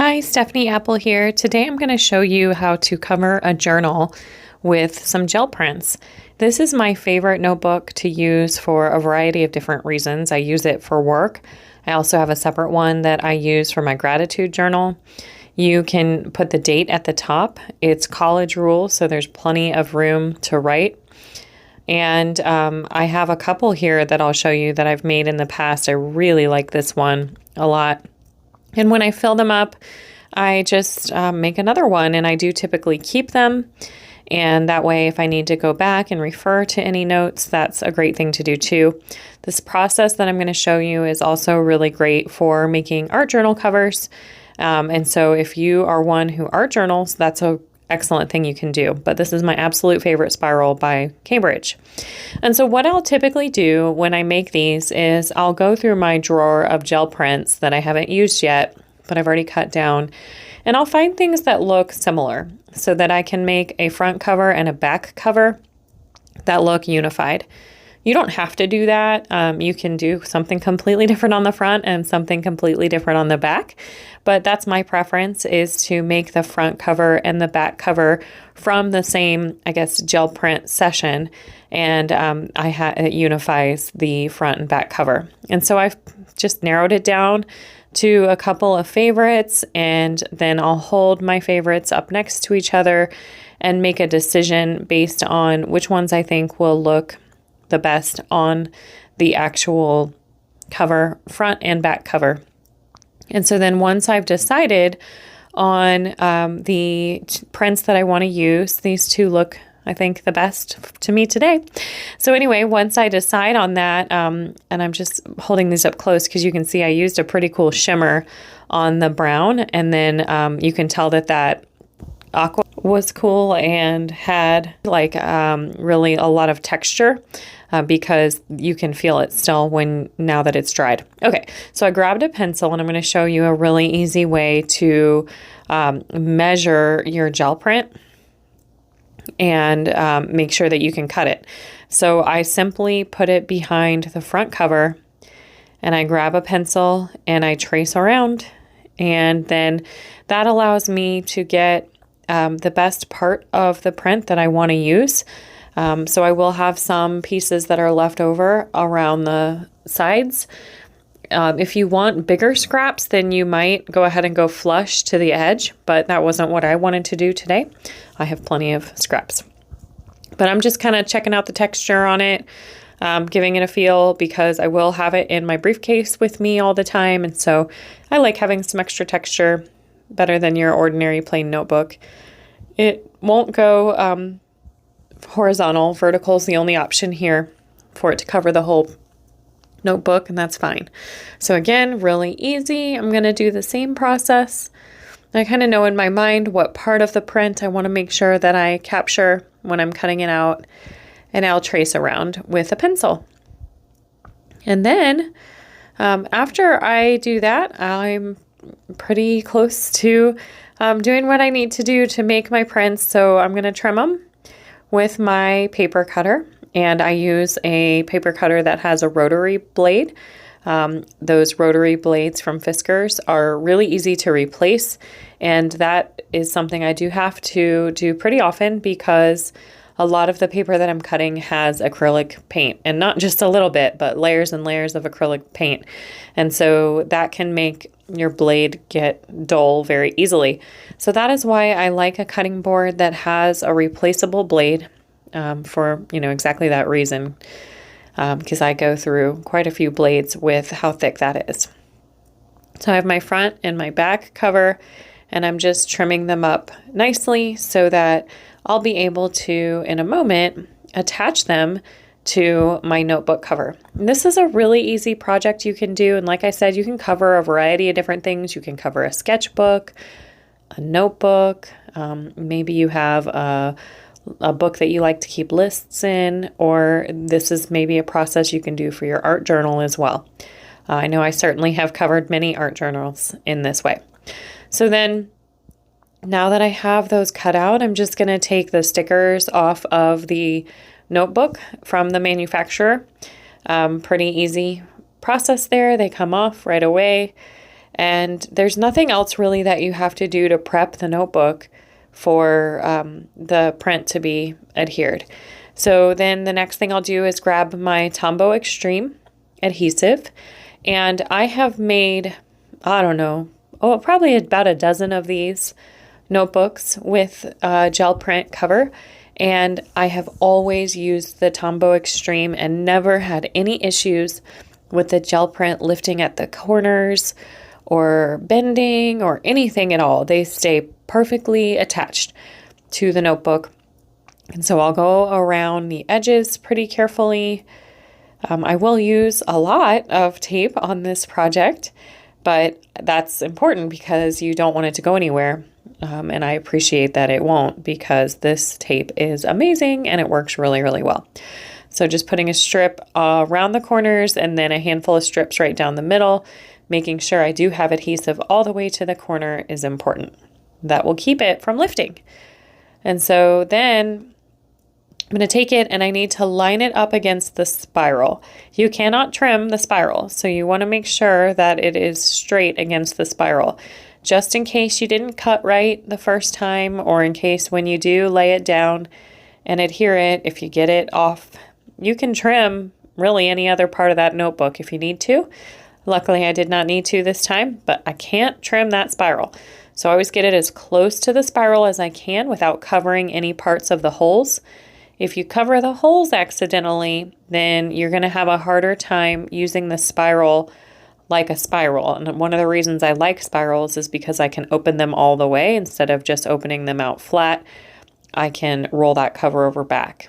Hi, Stephanie Apple here. Today I'm going to show you how to cover a journal with some gel prints. This is my favorite notebook to use for a variety of different reasons. I use it for work. I also have a separate one that I use for my gratitude journal. You can put the date at the top. It's college rule, so there's plenty of room to write. And I have a couple here that I'll show you that I've made in the past. I really like this one a lot. And when I fill them up, I just make another one, and I do typically keep them. And that way, if I need to go back and refer to any notes, that's a great thing to do too. This process that I'm going to show you is also really great for making art journal covers. And so if you are one who art journals, that's an excellent thing you can do. But this is my absolute favorite spiral by Cambridge. And so what I'll typically do when I make these is I'll go through my drawer of gel prints that I haven't used yet, but I've already cut down, and I'll find things that look similar so that I can make a front cover and a back cover that look unified. You don't have to do that. You can do something completely different on the front and something completely different on the back. But that's my preference, is to make the front cover and the back cover from the same, I guess, gel print session. And it unifies the front and back cover. And so I've just narrowed it down to a couple of favorites, and then I'll hold my favorites up next to each other and make a decision based on which ones I think will look the best on the actual cover, front and back cover. And so then once I've decided on the prints that I want to use, these two look, I think, the best to me today. So anyway, once I decide on that, and I'm just holding these up close because you can see I used a pretty cool shimmer on the brown, and then you can tell that aqua was cool and had like really a lot of texture because you can feel it still now that it's dried. Okay, so I grabbed a pencil, and I'm going to show you a really easy way to measure your gel print and make sure that you can cut it. So I simply put it behind the front cover, and I grab a pencil and I trace around, and then that allows me to get the best part of the print that I want to use. So I will have some pieces that are left over around the sides. If you want bigger scraps, then you might go ahead and go flush to the edge, but that wasn't what I wanted to do today. I have plenty of scraps. But I'm just kind of checking out the texture on it, giving it a feel, because I will have it in my briefcase with me all the time, and so I like having some extra texture, better than your ordinary plain notebook. It won't go horizontal. Vertical is the only option here for it to cover the whole notebook, and that's fine. So again, really easy. I'm going to do the same process. I kind of know in my mind what part of the print I want to make sure that I capture when I'm cutting it out, and I'll trace around with a pencil. And then after I do that, I'm pretty close to doing what I need to do to make my prints. So I'm going to trim them with my paper cutter, and I use a paper cutter that has a rotary blade. Those rotary blades from Fiskars are really easy to replace, and that is something I do have to do pretty often because a lot of the paper that I'm cutting has acrylic paint, and not just a little bit, but layers and layers of acrylic paint. And so that can make your blade get dull very easily. So that is why I like a cutting board that has a replaceable blade for, exactly that reason, because I go through quite a few blades with how thick that is. So I have my front and my back cover, and I'm just trimming them up nicely so that I'll be able to, in a moment, attach them to my notebook cover. And this is a really easy project you can do. And like I said, you can cover a variety of different things. You can cover a sketchbook, a notebook. Maybe you have a book that you like to keep lists in, or this is maybe a process you can do for your art journal as well. I know I certainly have covered many art journals in this way. So then, now that I have those cut out, I'm just going to take the stickers off of the notebook from the manufacturer. Pretty easy process there. They come off right away. And there's nothing else really that you have to do to prep the notebook for the print to be adhered. So then the next thing I'll do is grab my Tombow Extreme adhesive. And I have made, I don't know, probably about a dozen of these notebooks with gel print cover. And I have always used the Tombow Extreme and never had any issues with the gel print lifting at the corners or bending or anything at all. They stay perfectly attached to the notebook. And so I'll go around the edges pretty carefully. I will use a lot of tape on this project, but that's important because you don't want it to go anywhere. And I appreciate that it won't, because this tape is amazing and it works really, really well. So just putting a strip around the corners and then a handful of strips right down the middle, making sure I do have adhesive all the way to the corner is important. That will keep it from lifting. And so then I'm going to take it and I need to line it up against the spiral. You cannot trim the spiral, so you want to make sure that it is straight against the spiral. Just in case you didn't cut right the first time, or in case when you do lay it down and adhere it, if you get it off, you can trim really any other part of that notebook if you need to. Luckily, I did not need to this time, but I can't trim that spiral. So I always get it as close to the spiral as I can without covering any parts of the holes. If you cover the holes accidentally, then you're going to have a harder time using the spiral like a spiral. And one of the reasons I like spirals is because I can open them all the way instead of just opening them out flat. I can roll that cover over back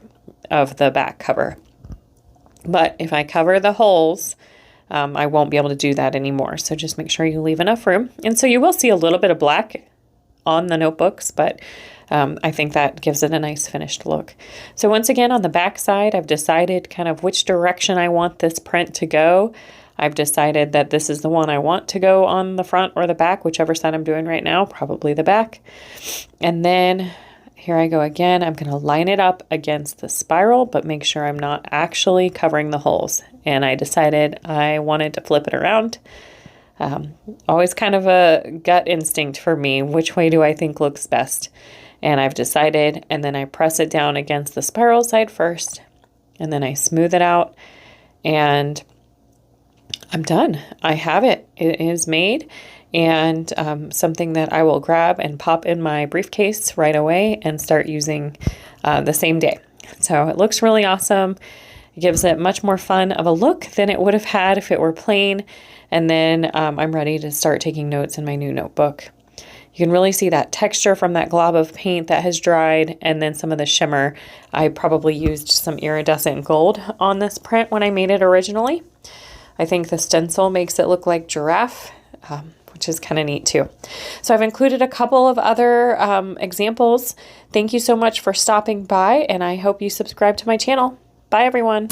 of the back cover. But if I cover the holes, I won't be able to do that anymore. So just make sure you leave enough room. And so you will see a little bit of black on the notebooks, but I think that gives it a nice finished look. So once again, on the back side, I've decided kind of which direction I want this print to go. I've decided that this is the one I want to go on the front or the back, whichever side I'm doing right now, probably the back. And then here I go again. I'm going to line it up against the spiral, but make sure I'm not actually covering the holes. And I decided I wanted to flip it around. Always kind of a gut instinct for me. Which way do I think looks best? And I've decided, and then I press it down against the spiral side first, and then I smooth it out, and I'm done. I have it. It is made, and something that I will grab and pop in my briefcase right away and start using the same day. So it looks really awesome. It gives it much more fun of a look than it would have had if it were plain. And then I'm ready to start taking notes in my new notebook. You can really see that texture from that glob of paint that has dried, and then some of the shimmer. I probably used some iridescent gold on this print when I made it originally. I think the stencil makes it look like giraffe, which is kind of neat too. So I've included a couple of other examples. Thank you so much for stopping by, and I hope you subscribe to my channel. Bye, everyone.